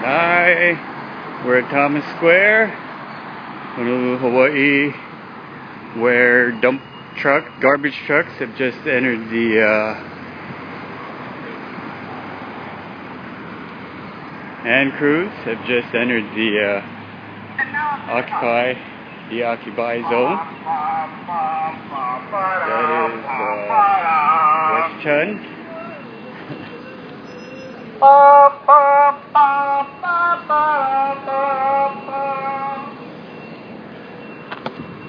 Hi, we're at Thomas Square, Honolulu, Hawaii, where garbage trucks have just entered the and crews have just entered the Occupy zone. That is West Chun.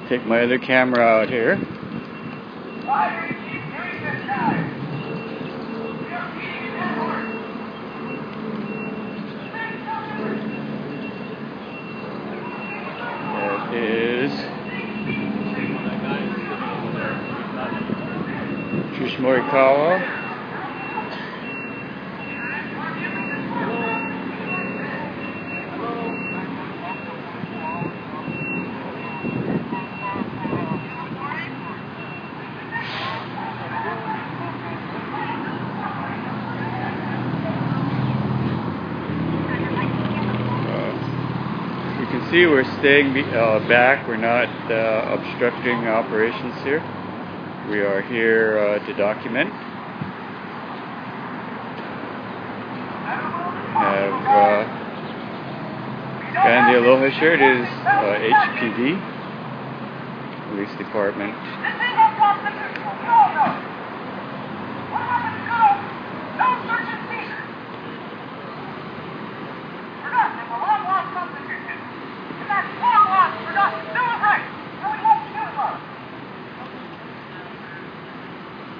Take my other camera out here. That is Morikawa. You can see we're staying back. We're not obstructing operations here. We are here to document. And the Aloha shirt is HPD, Police Department.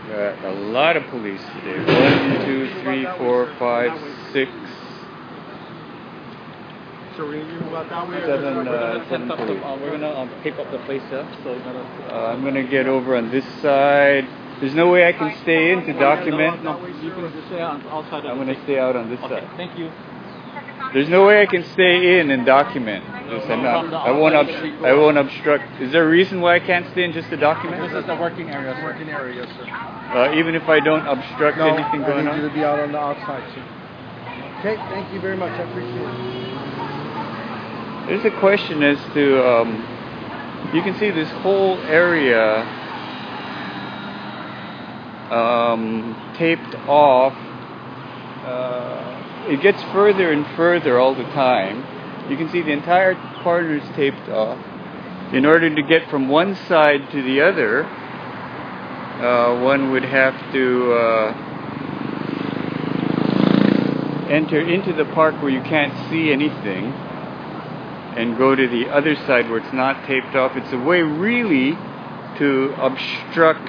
Got a lot of police today. 1, 2, 3, 4, 5, 6. So we're going to do about that way? Seven police. We're going to pick up the place here. So I'm going to get over on this side. There's no way I can stay in to document. No, you can stay outside. I'm going to stay out on this side. Thank you. There's no way I can stay in and document. I won't obstruct. Is there a reason why I can't stay in just to document? This is the working area. Working area, yes, sir. Even if I don't obstruct anything going on? I need you to be out on the outside, sir. Okay, thank you very much. I appreciate it. There's a question as to, you can see this whole area taped off. It gets further and further all the time. You can see the entire corner is taped off. In order to get from one side to the other, one would have to enter into the park where you can't see anything and go to the other side where it's not taped off. It's a way really to obstruct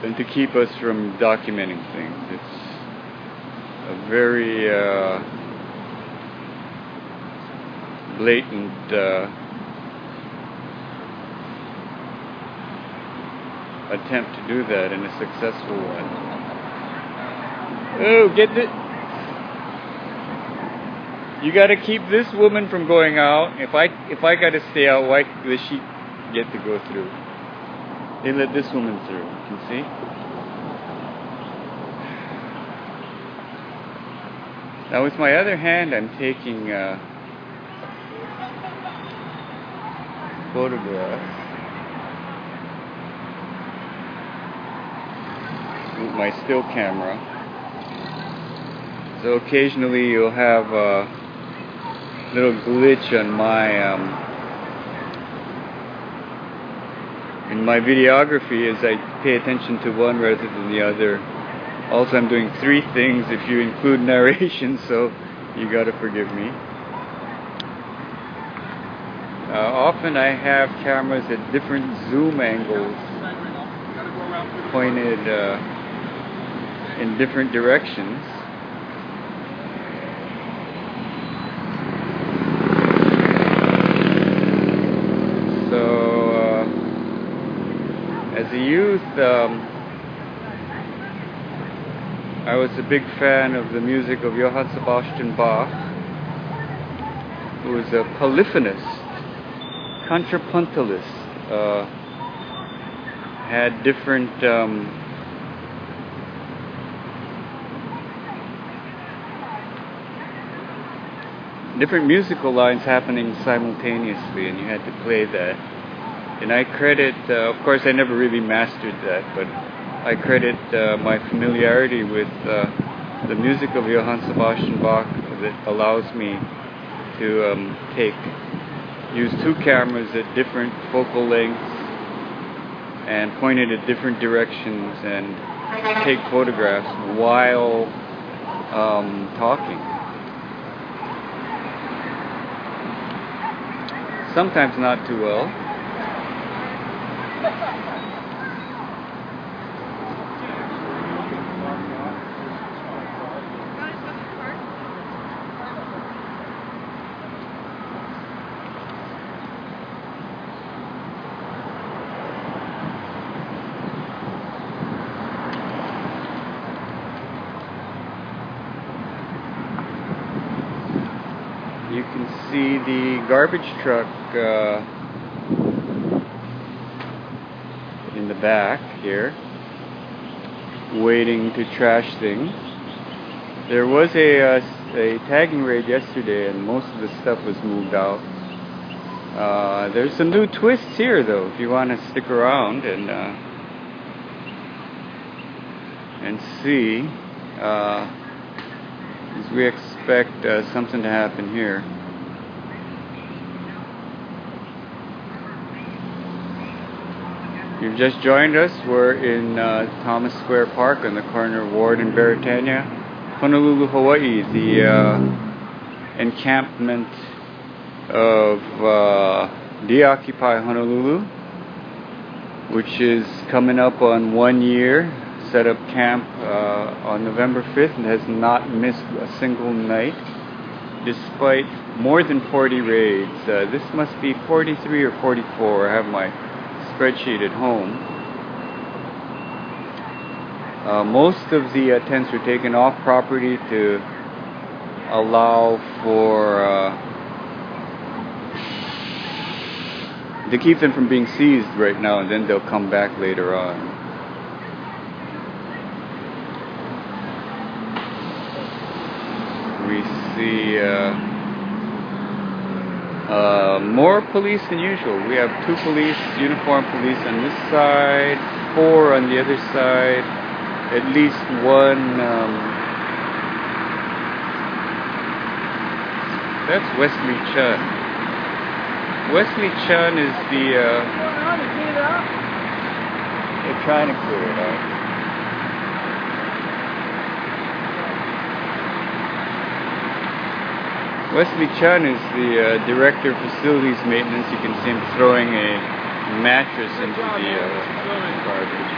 and to keep us from documenting things. It's a very blatant attempt to do that, and a successful one. Oh, get it! You got to keep this woman from going out. If I got to stay out, why does she get to go through? They let this woman through. You can see. Now with my other hand, I'm taking photographs with my still camera. So occasionally you'll have a little glitch on my in my videography as I pay attention to one rather than the other. Also, I'm doing 3 things if you include narration, so you gotta forgive me. Often I have cameras at different zoom angles pointed in different directions. As a youth, I was a big fan of the music of Johann Sebastian Bach, who was a polyphonist, contrapuntalist, had different different musical lines happening simultaneously, and you had to play that. And I credit, of course I never really mastered that, but I credit my familiarity with the music of Johann Sebastian Bach that allows me to use two cameras at different focal lengths and point it at different directions and take photographs while talking. Sometimes not too well. You can see the garbage truck in the back here, waiting to trash things. There was a tagging raid yesterday, and most of the stuff was moved out. There's some new twists here, though, if you want to stick around and see. As we expect something to happen here. You've just joined us. We're in Thomas Square Park on the corner of Ward and Beretania, Honolulu, Hawaii, the encampment of De-Occupy Honolulu, which is coming up on 1 year. Set up camp on November 5th and has not missed a single night despite more than 40 raids. This must be 43 or 44. I have my spreadsheet at home. Most of the tents were taken off property to allow for to keep them from being seized right now, and then they'll come back later on. We see more police than usual. We have 2 police, uniformed police on this side, 4 on the other side, at least 1. That's Wesley Chun. Wesley Chun is the... they're trying to clear it out. Wesley Chun is the director of facilities maintenance. You can see him throwing a mattress into the garbage.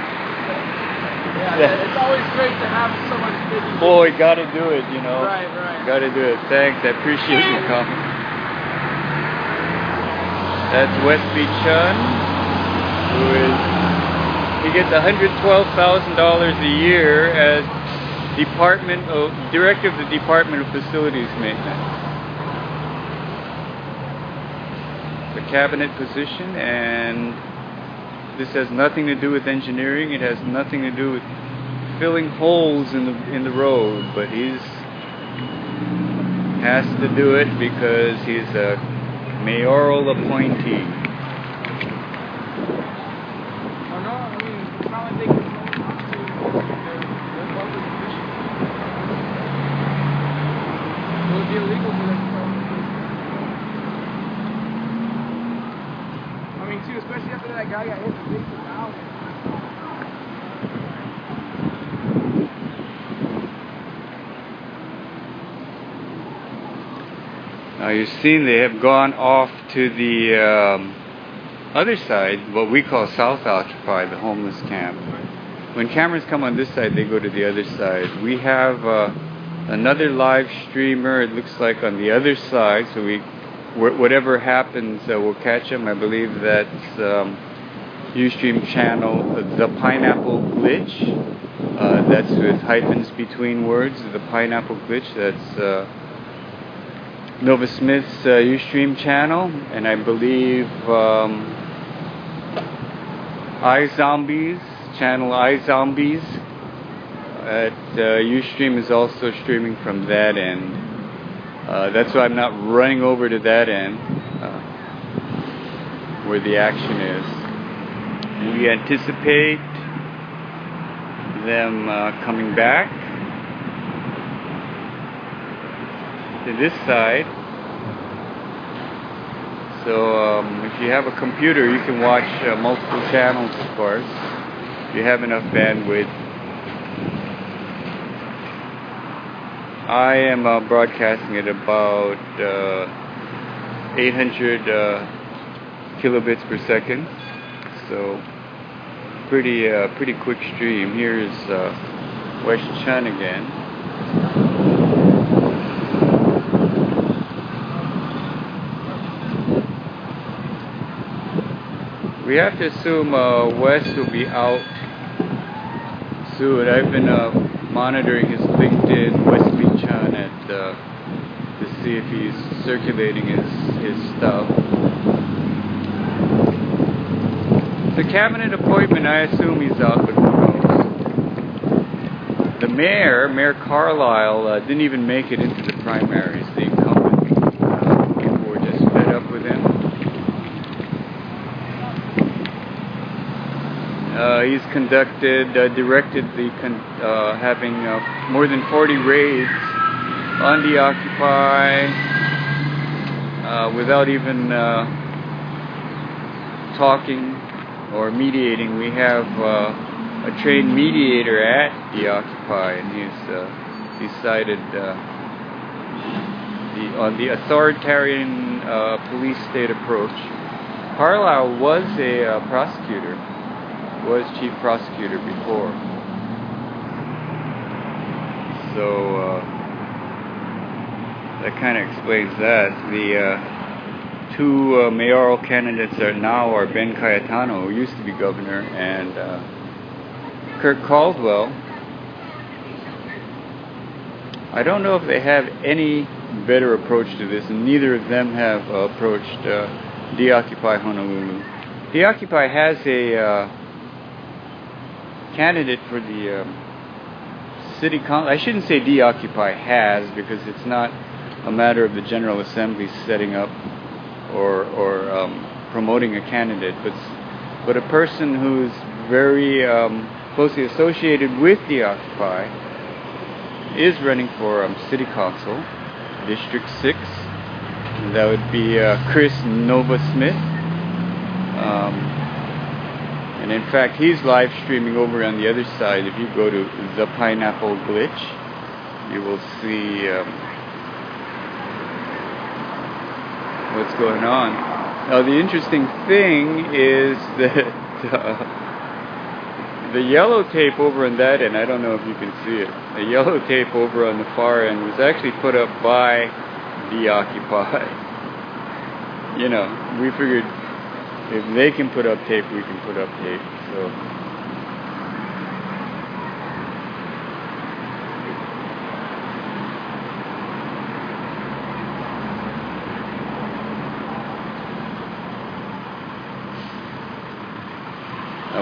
Yeah, it's always great to have someone taking... Boy, gotta do it, you know. Right. Gotta do it. Thanks, I appreciate your comment. That's Wesley Chun, he gets $112,000 a year as director of the Department of Facilities Maintenance. The cabinet position, and this has nothing to do with engineering. It has nothing to do with filling holes in the road, but he has to do it because he's a mayoral appointee. Oh no, I mean, it's not like they can hold on to their public position. It would be illegal for them to hold on. I mean, too, especially after that guy got hit in the face with now. Now you've seen they have gone off to the other side, what we call South Occupy, the homeless camp. When cameras come on this side, they go to the other side. We have another live streamer, it looks like, on the other side, so whatever happens, we'll catch them. I believe that's Ustream channel, the Pineapple Glitch. That's with hyphens between words, the Pineapple Glitch. That's Nova Smith's Ustream channel, and I believe iZombies, channel iZombies at Ustream is also streaming from that end. That's why I'm not running over to that end where the action is. We anticipate them coming back to this side. So if you have a computer, you can watch multiple channels, of course, if you have enough bandwidth. I am broadcasting at about 800 kilobits per second, so pretty quick stream. Here's West Chun again. We have to assume West will be out soon. I've been monitoring his LinkedIn, Wesley Chan, to see if he's circulating his stuff. The cabinet appointment, I assume he's out, but who knows? The Mayor Carlisle, didn't even make it into the primaries, the incumbent. People were just fed up with him. He's directed having more than 40 raids on the Occupy without even talking or mediating. We have a trained mediator at the Occupy, and he's cited on the authoritarian police state approach. Carlisle was a prosecutor. Was chief prosecutor before, so that kind of explains that. The two mayoral candidates are Ben Cayetano, who used to be governor, and Kirk Caldwell. I don't know if they have any better approach to this, and neither of them have approached dOHNL Honolulu. dOHNL has a candidate for the city council. I shouldn't say dOHNL has, because it's not a matter of the General Assembly setting up or promoting a candidate, but a person who's very closely associated with dOHNL is running for city council, District 6. And that would be Chris Nova Smith. And in fact, he's live streaming over on the other side. If you go to the Pineapple Glitch, you will see what's going on. Now, the interesting thing is that the yellow tape over on that end, I don't know if you can see it, the yellow tape over on the far end was actually put up by dOHNL. You know, we figured if they can put up tape, we can put up tape. So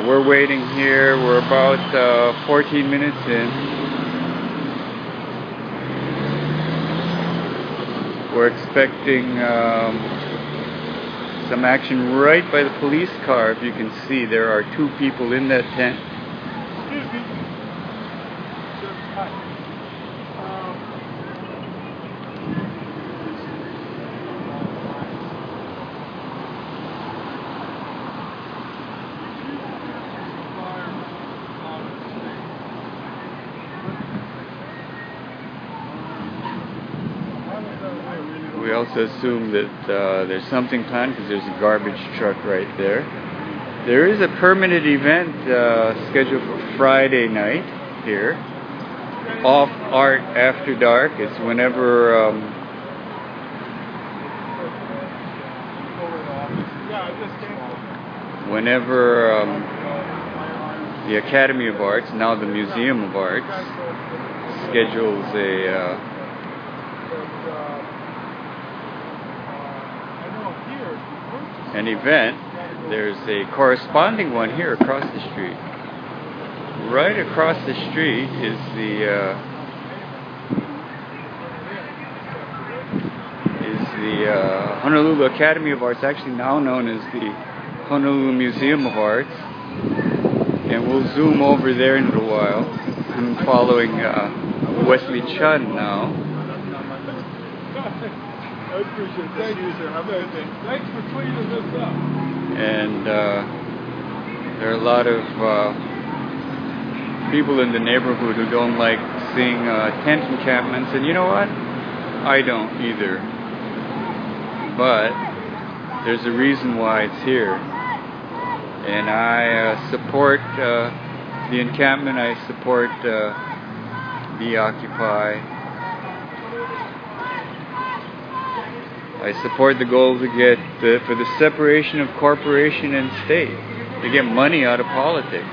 we're waiting here. We're about 14 minutes in. We're expecting some action right by the police car. If you can see, there are two people in that tent. Excuse me. Hi. We also assume that there's something planned because there's a garbage truck right there. There is a permanent event scheduled for Friday night here. Off Art After Dark. It's whenever the Academy of Arts, now the Museum of Arts, schedules an event there's a corresponding one here across the street. Right across the street is the Honolulu Academy of Arts, actually now known as the Honolulu Museum of Arts. And we'll zoom over there in a little while. I'm following Wesley Chun now. I appreciate that. Thanks for cleaning this up. And there are a lot of people in the neighborhood who don't like seeing tent encampments. And you know what? I don't either. But there's a reason why it's here. And I support the encampment. I support dOHNL. I support the goal to get for the separation of corporation and state, to get money out of politics.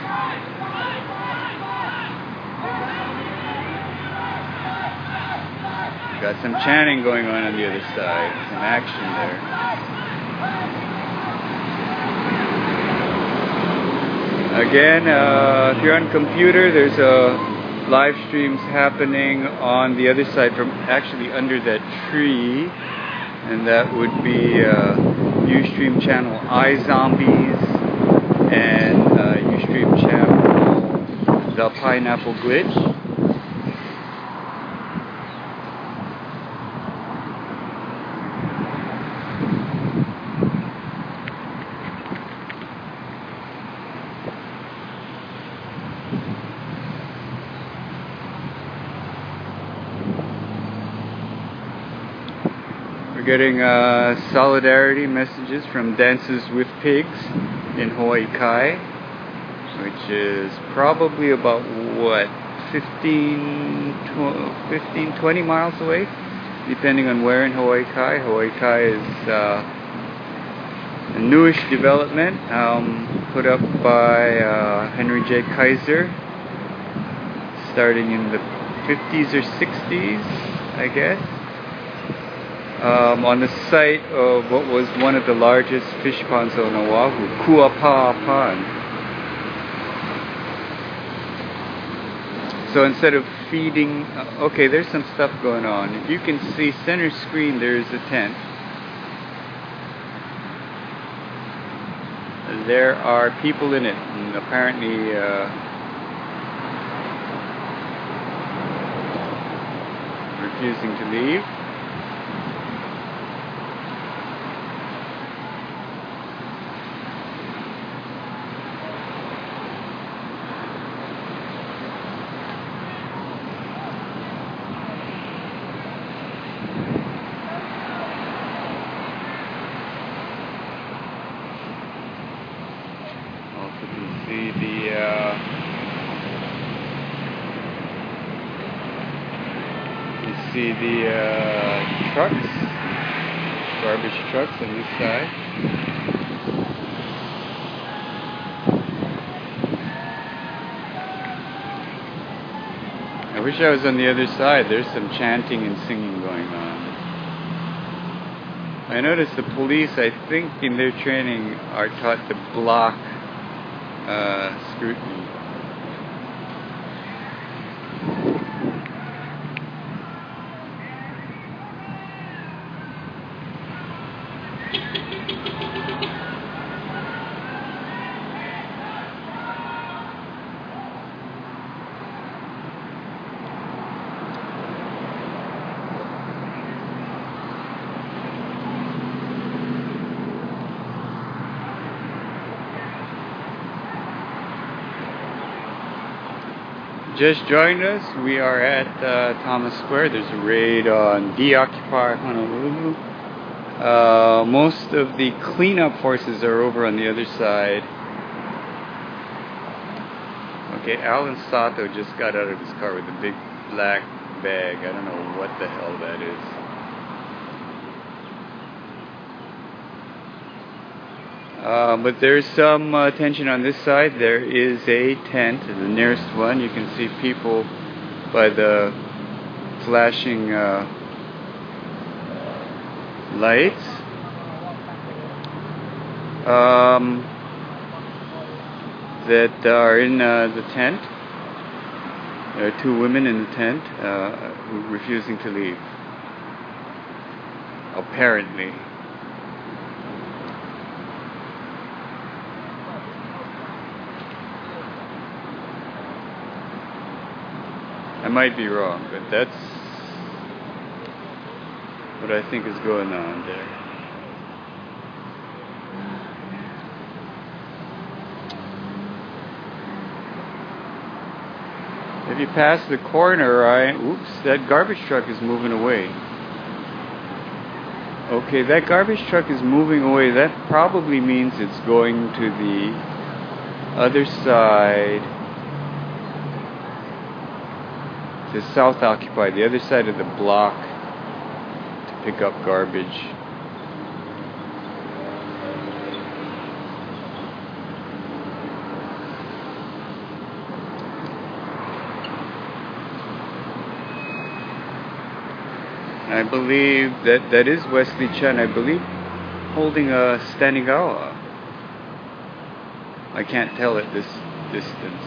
Got some chanting going on the other side, some action there. Again, if you're on computer, there's live streams happening on the other side from actually under that tree. And that would be Ustream channel iZombies and Ustream channel The Pineapple Glitch. Getting solidarity messages from Dances with Pigs in Hawaii Kai, which is probably about what, 20 miles away, depending on where in Hawaii Kai. Hawaii Kai is a newish development put up by Henry J. Kaiser, starting in the 50s or 60s, I guess. On the site of what was one of the largest fish ponds on Oahu, Kuapa Pond. So instead of feeding, okay, there's some stuff going on. If you can see center screen, there's a tent. There are people in it, and apparently refusing to leave. See the trucks, garbage trucks on this side. I wish I was on the other side. There's some chanting and singing going on. I noticed the police, I think in their training, are taught to block scrutiny. Just joined us. We are at Thomas Square. There's a raid on dOHNL Honolulu. Most of the cleanup forces are over on the other side. Okay, Alan Sato just got out of his car with a big black bag. I don't know what the hell that is. But there's some tension on this side. There is a tent, the nearest one. You can see people by the flashing lights. that are in the tent. There are 2 women in the tent who are refusing to leave. Apparently. I might be wrong, but that's what I think is going on there. If you pass the corner, that garbage truck is moving away. Okay, that garbage truck is moving away. That probably means it's going to the other side, to South Occupy, the other side of the block, to pick up garbage. I believe that is Wesley Chen, I believe, holding a standing gawa. I can't tell at this distance.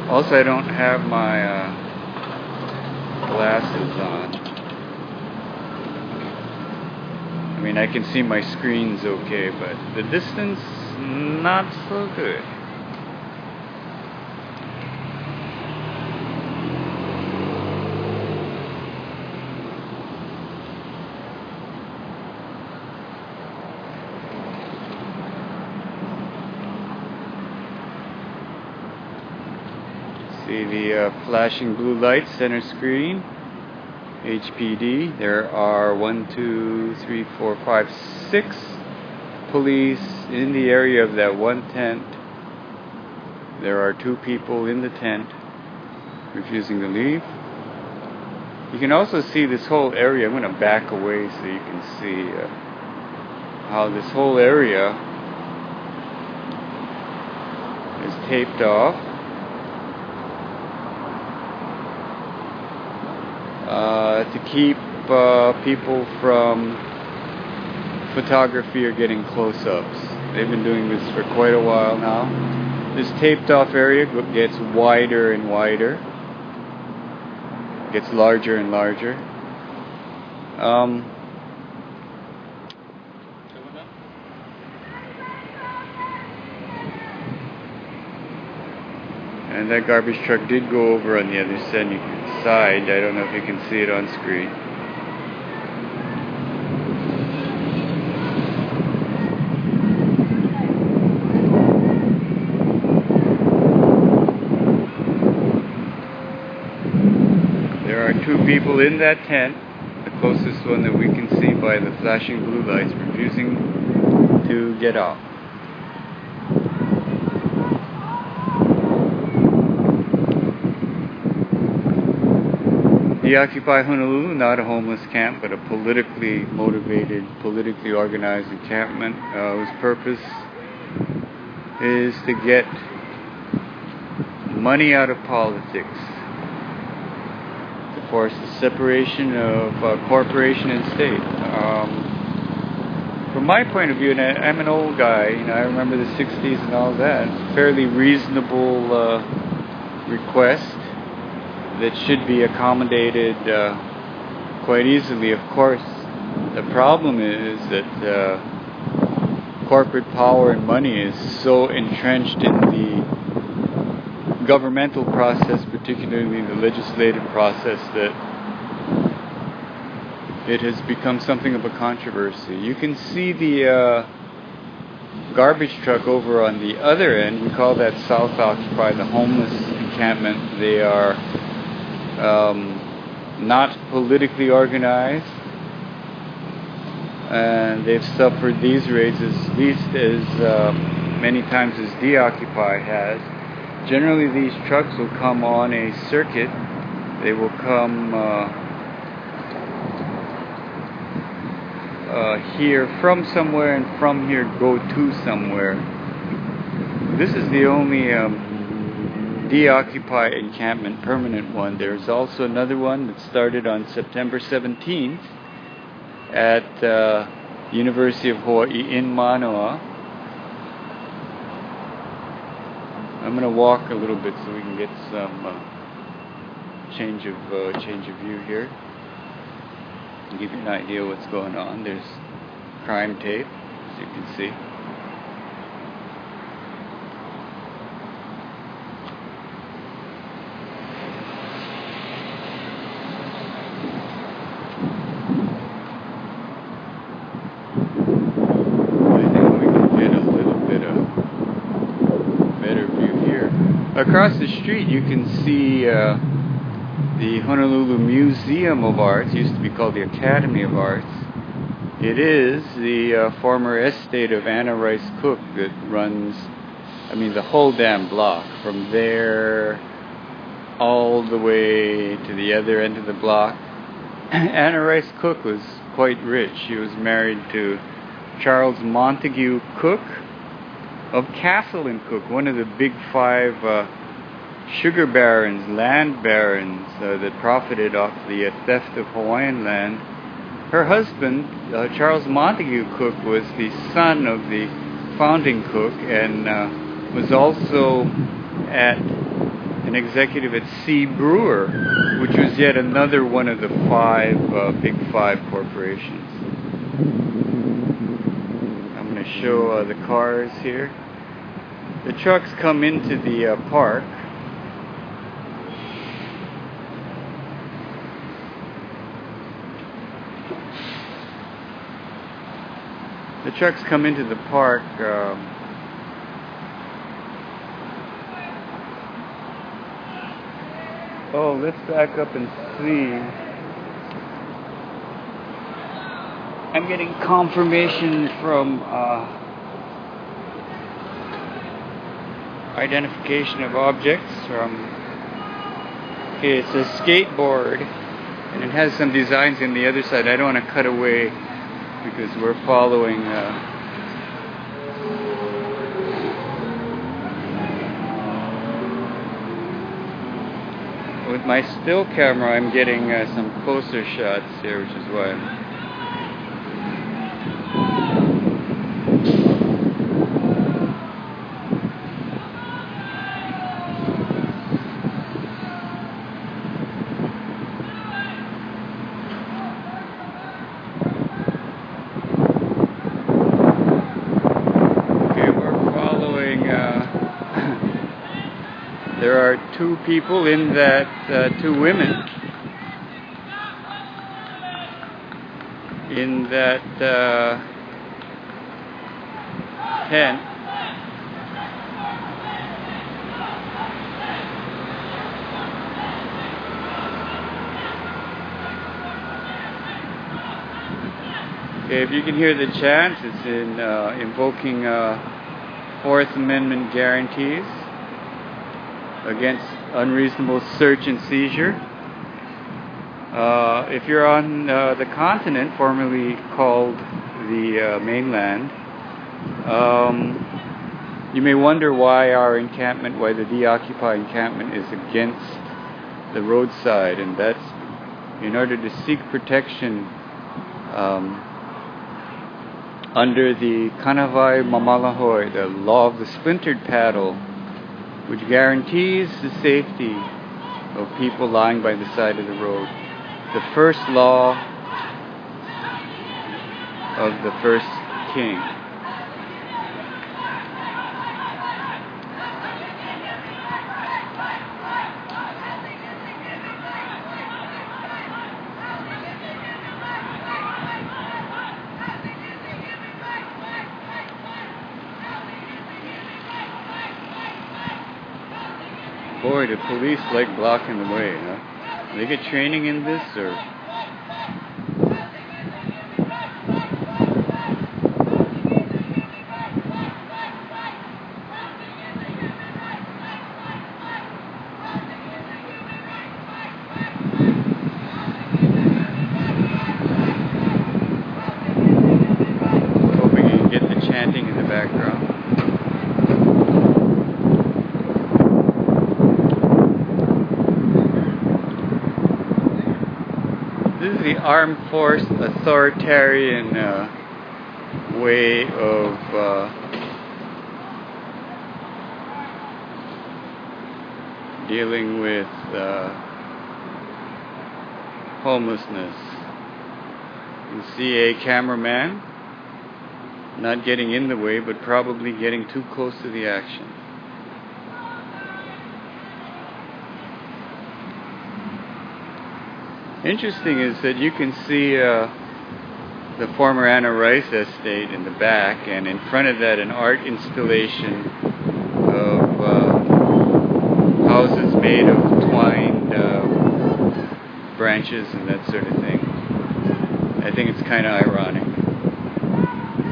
Also, I don't have my glasses on. I mean, I can see my screens okay, but the distance, not so good. See the flashing blue light, center screen, HPD. There are 6 police in the area of that one tent. There are 2 people in the tent refusing to leave. You can also see this whole area. I'm going to back away so you can see how this whole area is taped off. To keep people from photography or getting close-ups. They've been doing this for quite a while now. This taped off area gets wider and wider, gets larger and larger. And that garbage truck did go over on the other side. I don't know if you can see it on screen. There are 2 people in that tent, the closest one that we can see by the flashing blue lights, refusing to get out. dOHNL Honolulu, not a homeless camp, but a politically motivated, politically organized encampment whose purpose is to get money out of politics, to force the separation of corporation and state. From my point of view, and I'm an old guy, I remember the 60s and all that, fairly reasonable request that should be accommodated quite easily. Of course, the problem is that corporate power and money is so entrenched in the governmental process, particularly the legislative process, that it has become something of a controversy. You can see the garbage truck over on the other end. We call that South Occupy, the homeless encampment. They are not politically organized, and they've suffered these raids at least as many times as dOHNL has. Generally, these trucks will come on a circuit. They will come here from somewhere, and from here go to somewhere. This is the only dOHNL encampment, permanent one. There's also another one that started on September 17th at University of Hawaii in Manoa. I'm going to walk a little bit so we can get some change of view here. I'll give you an idea what's going on. There's crime tape, as you can see. Across the street you can see the Honolulu Museum of Arts. It used to be called the Academy of Arts. It is the former estate of Anna Rice Cook that runs, the whole damn block. From there all the way to the other end of the block. Anna Rice Cook was quite rich. She was married to Charles Montague Cook of Castle and Cook, one of the big five sugar barons, land barons that profited off the theft of Hawaiian land. Her husband, Charles Montague Cook, was the son of the founding Cook and was also an executive at C. Brewer, which was yet another one of the big five corporations. I'm going to show the cars here. The trucks come into the park. The trucks come into the park let's back up and see. I'm getting confirmation from identification of objects from, okay, it's a skateboard and it has some designs in the other side. I don't want to cut away because we're following with my still camera. I'm getting some closer shots here, which is why I'm there are two people in that, two women in that tent. Okay, if you can hear the chants, it's in invoking Fourth Amendment guarantees against unreasonable search and seizure. If you're on the continent, formerly called the mainland, you may wonder why our encampment, why the de-occupy encampment is against the roadside, and that's in order to seek protection under the Kanawai Mamalahoi, the law of the splintered paddle, which guarantees the safety of people lying by the side of the road. The first law of the first king. Boy, the police like blocking the way, huh? Do they get training in this, or? Hoping you can get the chanting in the background. armed force authoritarian way of dealing with homelessness. You see a cameraman not getting in the way, but probably getting too close to the action. Interesting is that you can see the former Anna Rice estate in the back, and in front of that an art installation of houses made of twined branches and that sort of thing. I think it's kind of ironic.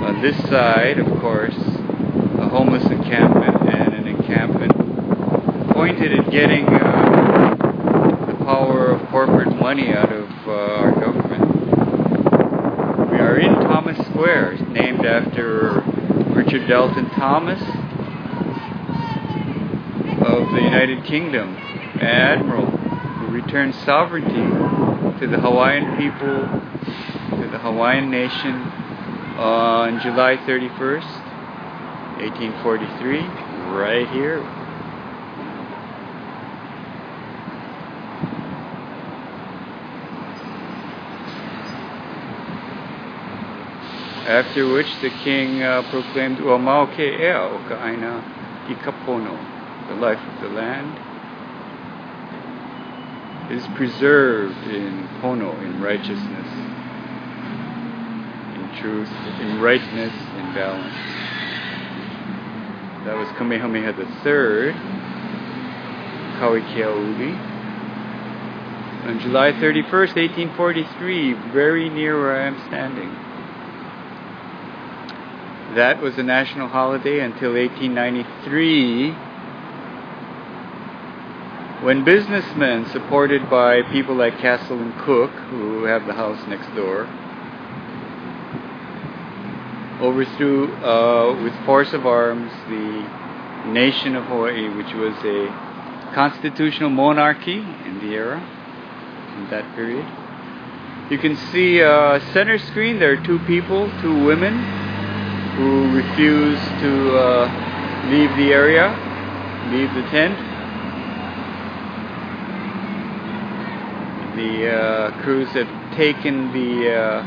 On this side, of course, a homeless encampment and an encampment pointed at getting the power of corporate money out of our government. We are in Thomas Square, named after Richard Dalton Thomas of the United Kingdom, an admiral who returned sovereignty to the Hawaiian people, to the Hawaiian nation, on July 31st, 1843, right here. After which the king proclaimed Uamau ke ea o ka aina I kapono, the life of the land is preserved in pono, in righteousness, in truth, in rightness, in balance. That was Kamehameha III, Kauikeauli. On July 31st, 1843, very near where I am standing. That was a national holiday until 1893, when businessmen, supported by people like Castle and Cook, who have the house next door, overthrew with force of arms the nation of Hawaii, which was a constitutional monarchy in the era, in that period. You can see center screen, there are two people, two women, who refuse to leave the area, leave the tent. The crews have taken the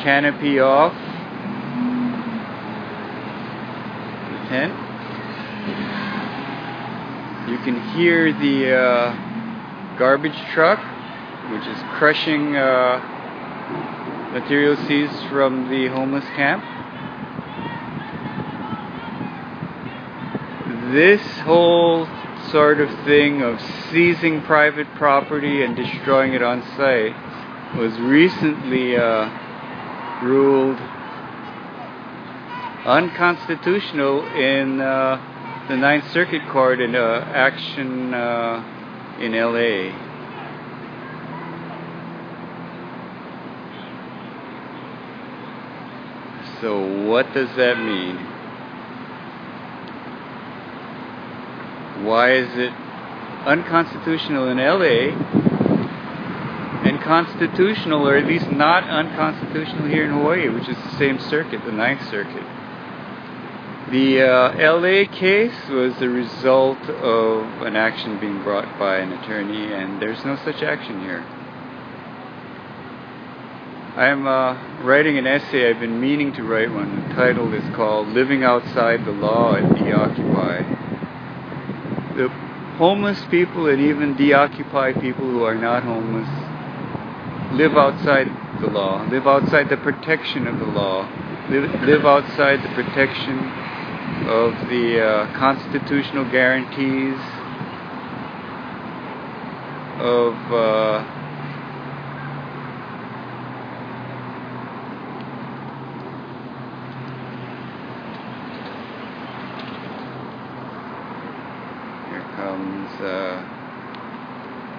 canopy off the tent. You can hear the garbage truck, which is crushing material seized from the homeless camp. This whole sort of thing of seizing private property and destroying it on site was recently ruled unconstitutional in the Ninth Circuit Court in action in LA. So what does that mean? Why is it unconstitutional in LA and constitutional, or at least not unconstitutional here in Hawaii, which is the same circuit, the Ninth Circuit? The LA case was the result of an action being brought by an attorney, and there's no such action here. I'm writing an essay. I've been meaning to write one. The title is called Living Outside the Law at dOHNL. The homeless people and even dOHNL people who are not homeless live outside the law, live outside the protection of the law, live outside the protection of the constitutional guarantees of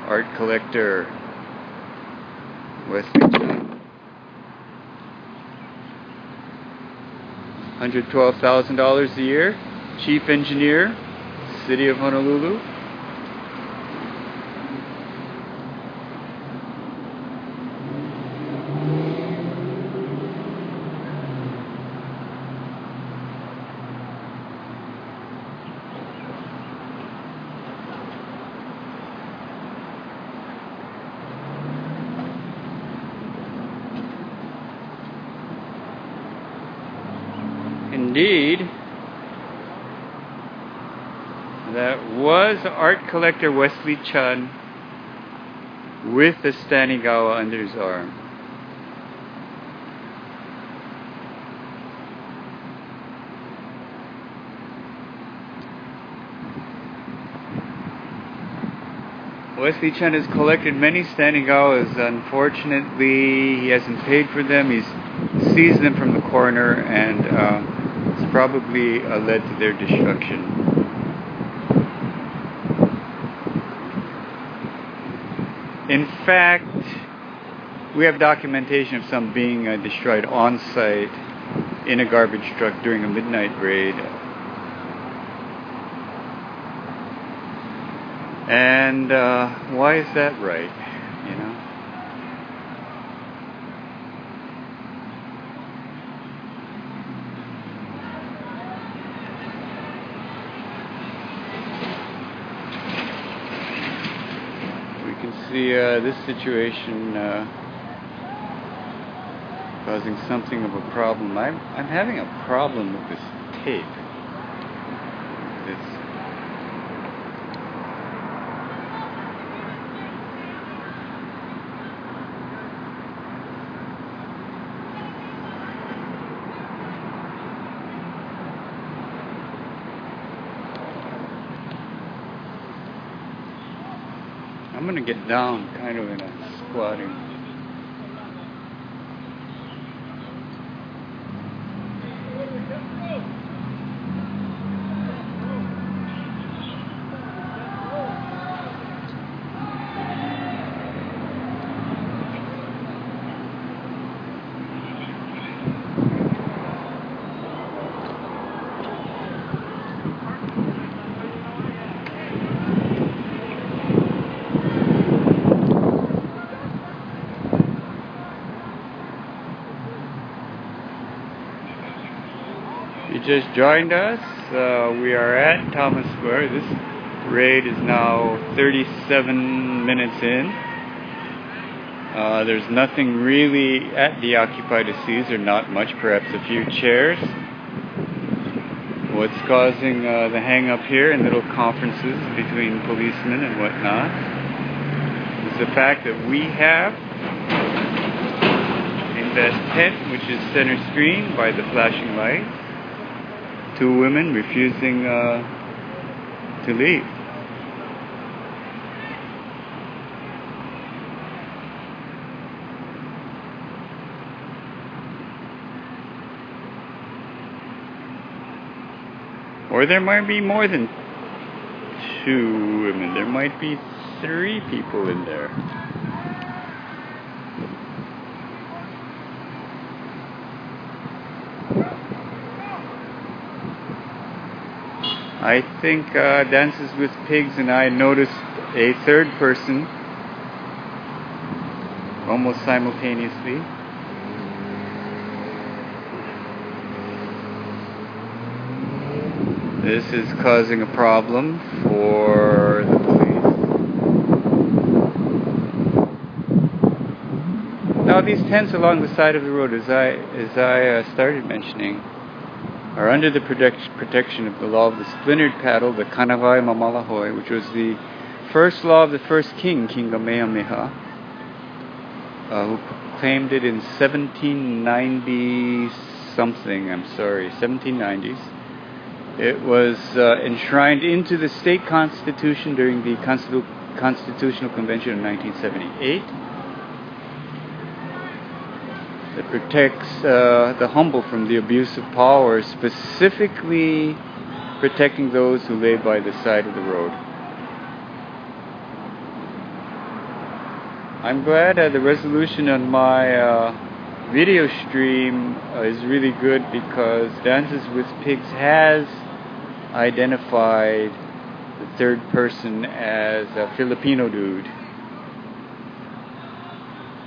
art collector Wesley John. $112,000 a year, chief engineer, City of Honolulu. indeed, that was art collector Wesley Chun with the Stanigawa under his arm. Wesley Chun has collected many Stanigawas. Unfortunately, he hasn't paid for them. He's seized them from the corner, and it's probably led to their destruction. In fact, we have documentation of some being destroyed on site in a garbage truck during a midnight raid. And why is that right? You know? We can see this situation causing something of a problem. I'm having a problem with this tape. It's I'm gonna get down kind of in a squatting. You just joined us. We are at Thomas Square. This raid is now 37 minutes in. There's nothing really at the occupied to seize, or not much, perhaps a few chairs. What's causing the hang up here and little conferences between policemen and whatnot is the fact that we have in that tent, which is center screen by the flashing lights, two women refusing to leave. Or there might be more than two women. There might be three people in there. I think Dances with Pigs and I noticed a third person almost simultaneously. This is causing a problem for the police. Now these tents along the side of the road, as I started mentioning, are under the protection of the law of the splintered paddle, the Kanawai Mamalahoe, which was the first law of the first king, King Kamehameha, who claimed it in 1790 something, 1790s. It was enshrined into the state constitution during the Constitutional Convention of 1978. That protects the humble from the abuse of power, specifically protecting those who lay by the side of the road. I'm glad the resolution on my video stream is really good, because Dances with Pigs has identified the third person as a Filipino dude.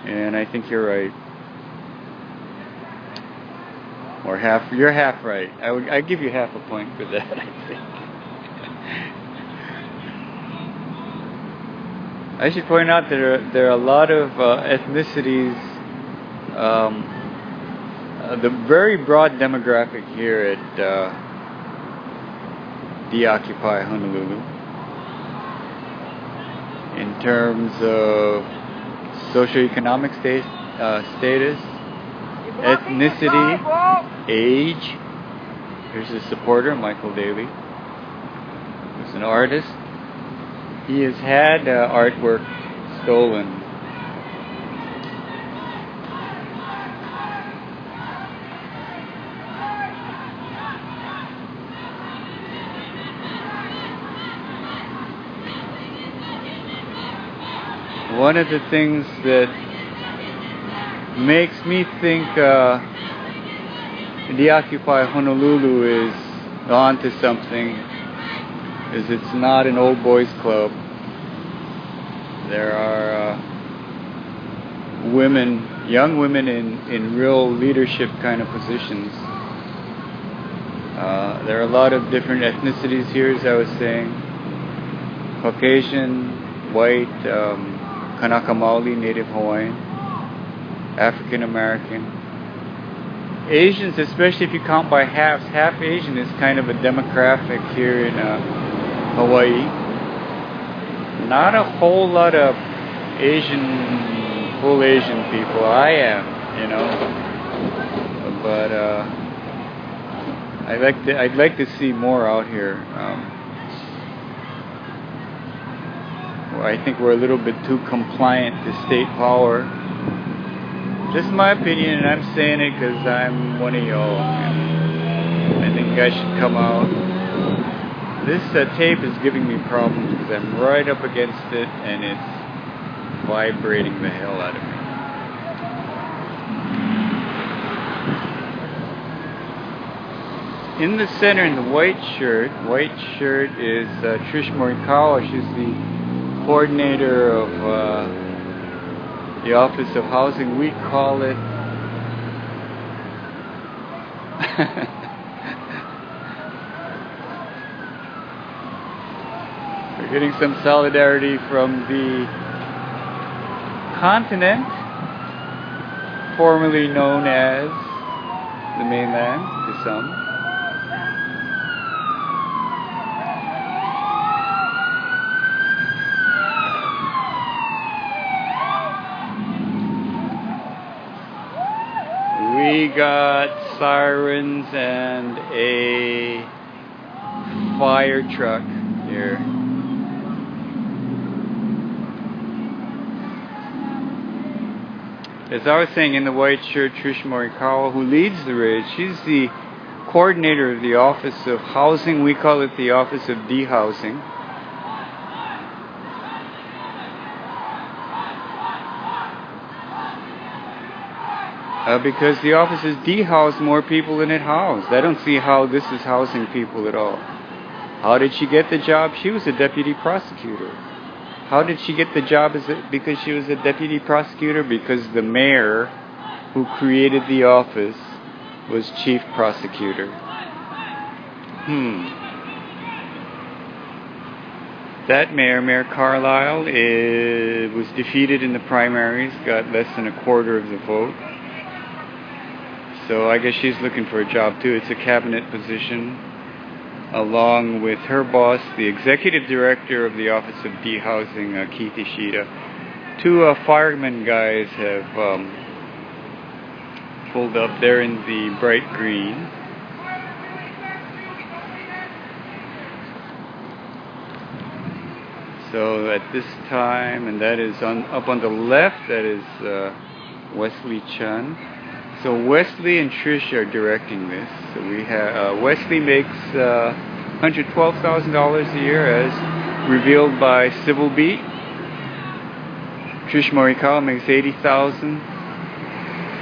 And I think you're right. Or you're half right. I'd give you half a point for that, I think. I should point out that there are a lot of ethnicities the very broad demographic here at dOHNL Honolulu in terms of socioeconomic status, ethnicity, age. Here's his supporter, Michael Daly, who's an artist. He has had artwork stolen. One of the things that makes me think dOHNL Honolulu is on to something is it's not an old boys club. There are women, young women in real leadership kind of positions. There are a lot of different ethnicities here, as I was saying. Caucasian, white, Kanaka Maoli, Native Hawaiian, African American. Asians, especially if you count by halves, half Asian is kind of a demographic here in Hawaii. Not a whole lot of full Asian people. I am, but I'd like to see more out here. I think we're a little bit too compliant to state power. This is my opinion, and I'm saying it because I'm one of y'all. I think you guys should come out. This tape is giving me problems because I'm right up against it, and it's vibrating the hell out of me. In the center, in the white shirt is Trish Morikawa. She's the coordinator of the Office of Housing. We call it we're getting some solidarity from the continent, formerly known as the mainland to some. We got sirens and a fire truck here. As I was saying, in the white shirt, Trish Morikawa, who leads the raid, she's the coordinator of the Office of Housing. We call it the Office of Dehousing. Because the office is dehoused more people than it housed. I don't see how this is housing people at all. How did she get the job? She was a deputy prosecutor. How did she get the job? Is it because she was a deputy prosecutor? Because the mayor who created the office was chief prosecutor. That mayor, Mayor Carlisle, was defeated in the primaries, got less than a quarter of the vote. So I guess she's looking for a job too. It's a cabinet position, along with her boss, the executive director of the Office of Dehousing, Keith Ishida. Two firemen guys have pulled up. They're in the bright green. So at this time, and that is up on the left, that is Wesley Chun. So Wesley and Trish are directing this. So we have Wesley makes $112,000 a year, as revealed by Civil Beat. Trish Morikawa makes $80,000.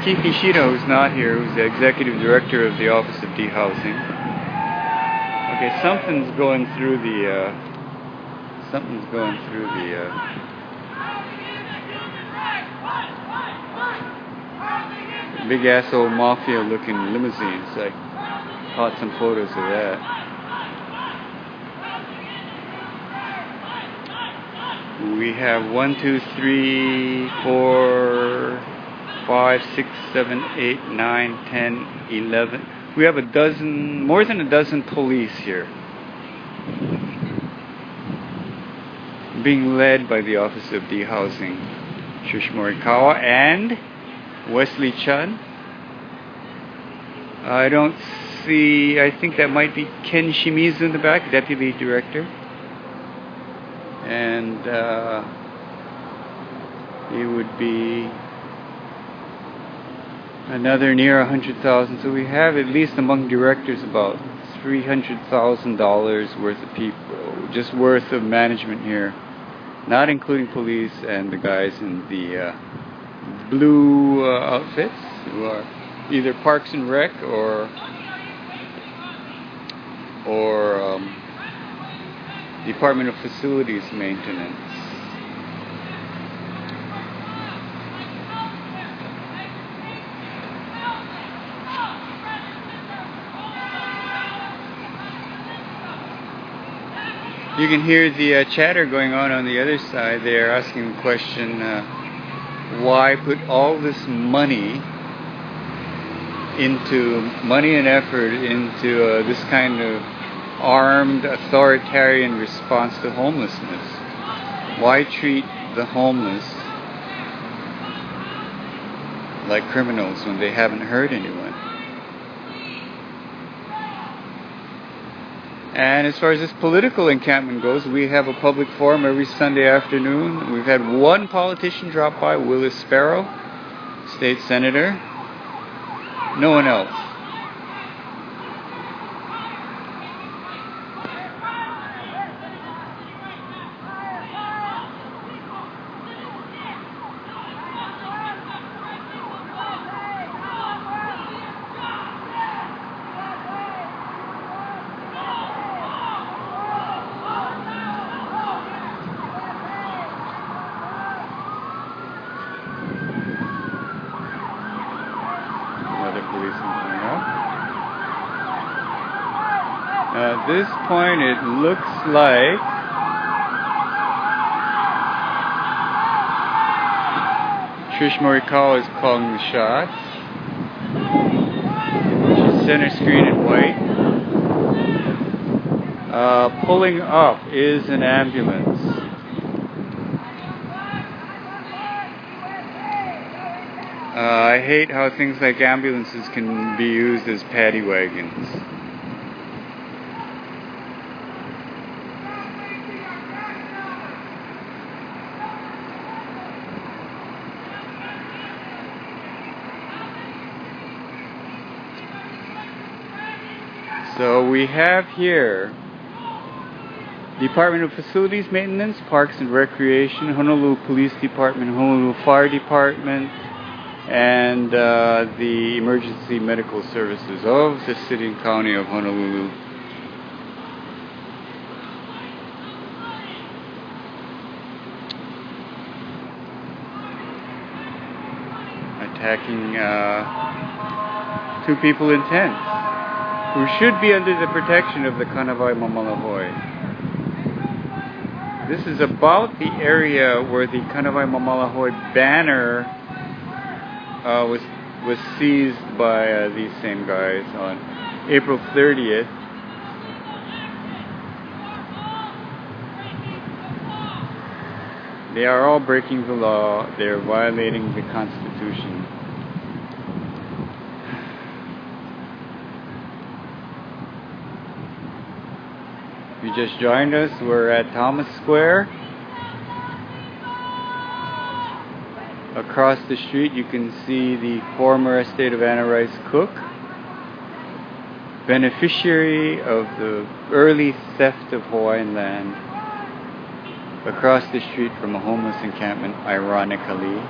Keith Ishida, who's not here, who's the executive director of the Office of Dehousing. Okay, something's going through the. Big asshole mafia looking limousines. I caught some photos of that. We have 1, 2, 3, 4, 5, 6, 7, 8, 9, 10, 11. We have more than a dozen police here, being led by the Office of De-Housing, Trish Morikawa and Wesley Chun. I don't see, I think that might be Ken Shimizu in the back, Deputy Director. And he would be another near 100,000. So we have at least among directors about $300,000 worth of people, just worth of management here, not including police and the guys in the blue outfits who are either Parks and Rec or Department of Facilities Maintenance. You can hear the chatter going on the other side. They are asking the question, why put all this money and effort into this kind of armed authoritarian response to homelessness? Why treat the homeless like criminals when they haven't hurt anyone? And as far as this political encampment goes, we have a public forum every Sunday afternoon. We've had one politician drop by, Willis Sparrow, state senator. No one else. At this point, it looks like Trish Morikawa is calling the shots. She's center screen in white. Pulling up is an ambulance. I hate how things like ambulances can be used as paddy wagons. So we have here Department of Facilities Maintenance, Parks and Recreation, Honolulu Police Department, Honolulu Fire Department, and the Emergency Medical Services of the City and County of Honolulu. Attacking two people in tents who should be under the protection of the Kanawai Mamalahoi. This is about the area where the Kanawai Mamalahoi banner was seized by these same guys on April 30th. They are all breaking the law. They are violating the Constitution. If you just joined us, we're at Thomas Square. Across the street you can see the former estate of Anna Rice Cook, beneficiary of the early theft of Hawaiian land, across the street from a homeless encampment, ironically.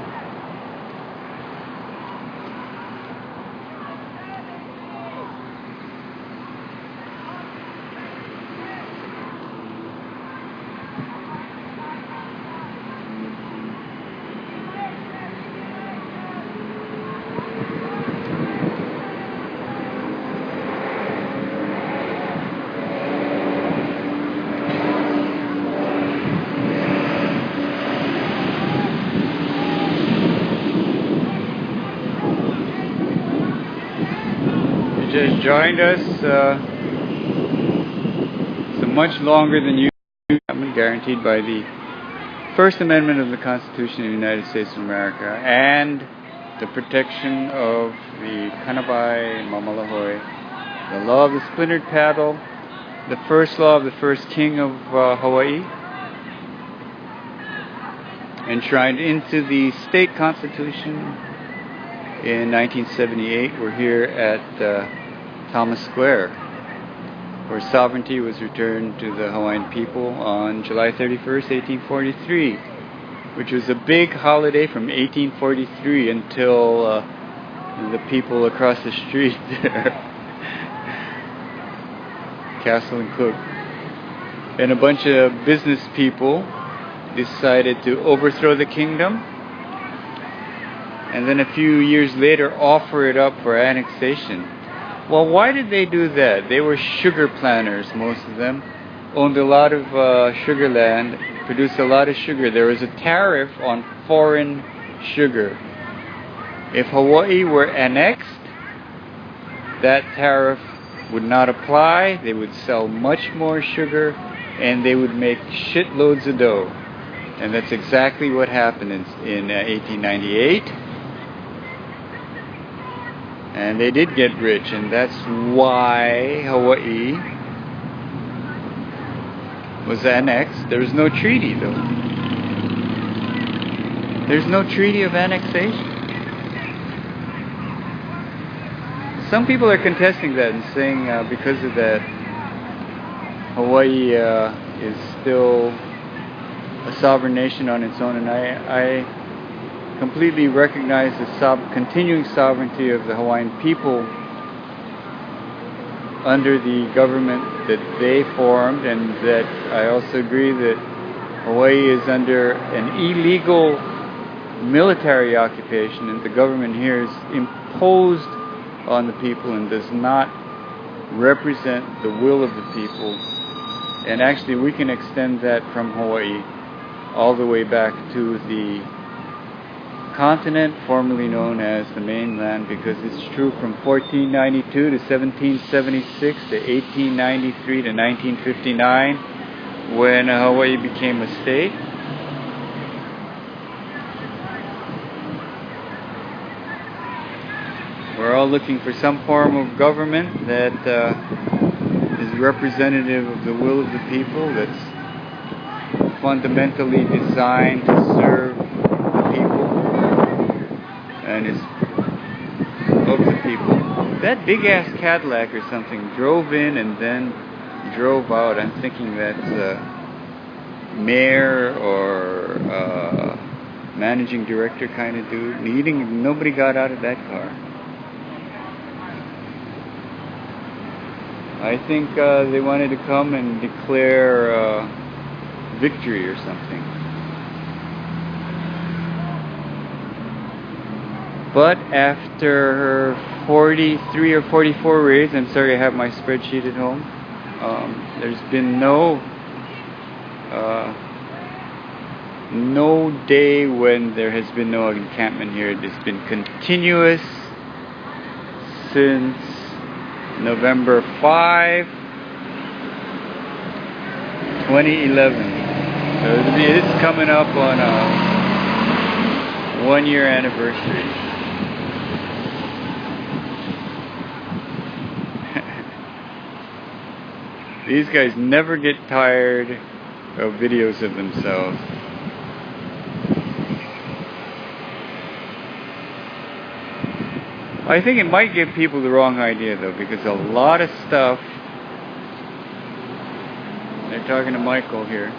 just joined us, so much longer than you, guaranteed by the First Amendment of the Constitution of the United States of America and the protection of the Kanabai Mamalahoe, the law of the splintered paddle, the first law of the first king of Hawaii, enshrined into the state constitution in 1978. We're here at Thomas Square, where sovereignty was returned to the Hawaiian people on July 31st, 1843, which was a big holiday from 1843 until the people across the street there, Castle and Cook, and a bunch of business people decided to overthrow the kingdom, and then a few years later offer it up for annexation. Well, why did they do that? They were sugar planters, most of them, owned a lot of sugar land, produced a lot of sugar. There was a tariff on foreign sugar. If Hawaii were annexed, that tariff would not apply. They would sell much more sugar, and they would make shitloads of dough. And that's exactly what happened in 1898. And they did get rich, and that's why Hawaii was annexed. There was no treaty, though. There's no treaty of annexation. Some people are contesting that and saying because of that, Hawaii is still a sovereign nation on its own, and I completely recognize the continuing sovereignty of the Hawaiian people under the government that they formed, and that I also agree that Hawaii is under an illegal military occupation, and the government here is imposed on the people and does not represent the will of the people. And actually we can extend that from Hawaii all the way back to the continent formerly known as the mainland, because it's true from 1492 to 1776 to 1893 to 1959 when Hawaii became a state. We're all looking for some form of government that is representative of the will of the people, that's fundamentally designed to serve the people and is of the people. That big ass Cadillac or something drove in and then drove out. I'm thinking that's a mayor or managing director kind of dude. Nobody got out of that car. I think they wanted to come and declare victory or something. But after 43 or 44 raids, I'm sorry I have my spreadsheet at home, there's been no day when there has been no encampment here. It's been continuous since November 5, 2011. So it's coming up on a 1-year anniversary. These guys never get tired of videos of themselves. I think it might give people the wrong idea, though, because a lot of stuff... They're talking to Michael here.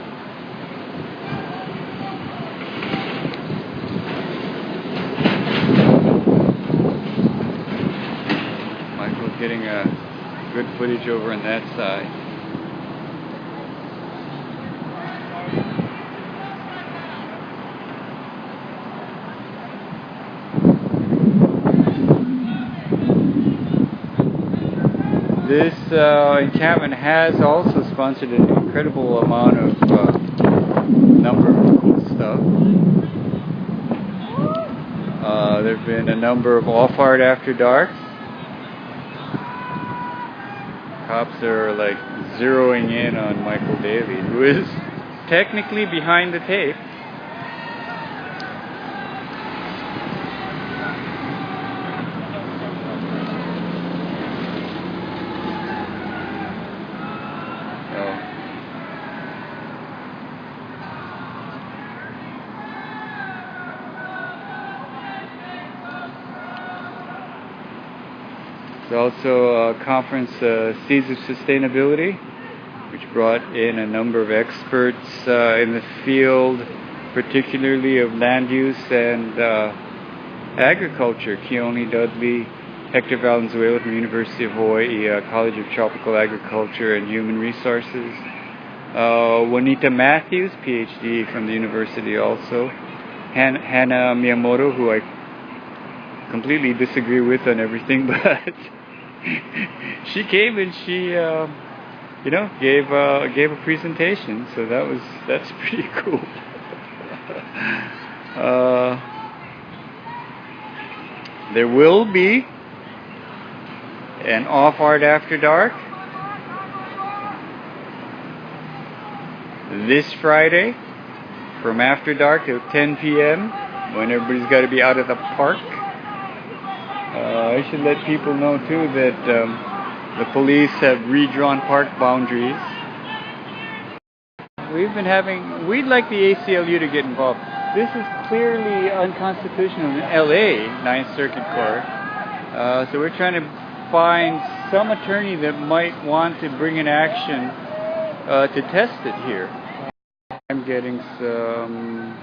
Michael's getting good footage over on that side. This encampment has also sponsored an incredible amount of number of cool stuff. There have been a number of off-hard after darks. cops are like zeroing in on Michael Daly, who is technically behind the tape. There's also a conference, Seeds of Sustainability, which brought in a number of experts in the field, particularly of land use and agriculture. Keone Dudley, Hector Valenzuela from the University of Hawaii, College of Tropical Agriculture and Human Resources. Juanita Matthews, PhD from the university also. Hannah Miyamoto, who I completely disagree with on everything, but she came and she, gave a presentation. So that's pretty cool. There will be an Off Art After Dark this Friday from after dark till 10 p.m. when everybody's got to be out of the park. I should let people know too that the police have redrawn park boundaries. We'd like the ACLU to get involved. This is clearly unconstitutional in LA, Ninth Circuit Court. So we're trying to find some attorney that might want to bring an action to test it here. I'm getting some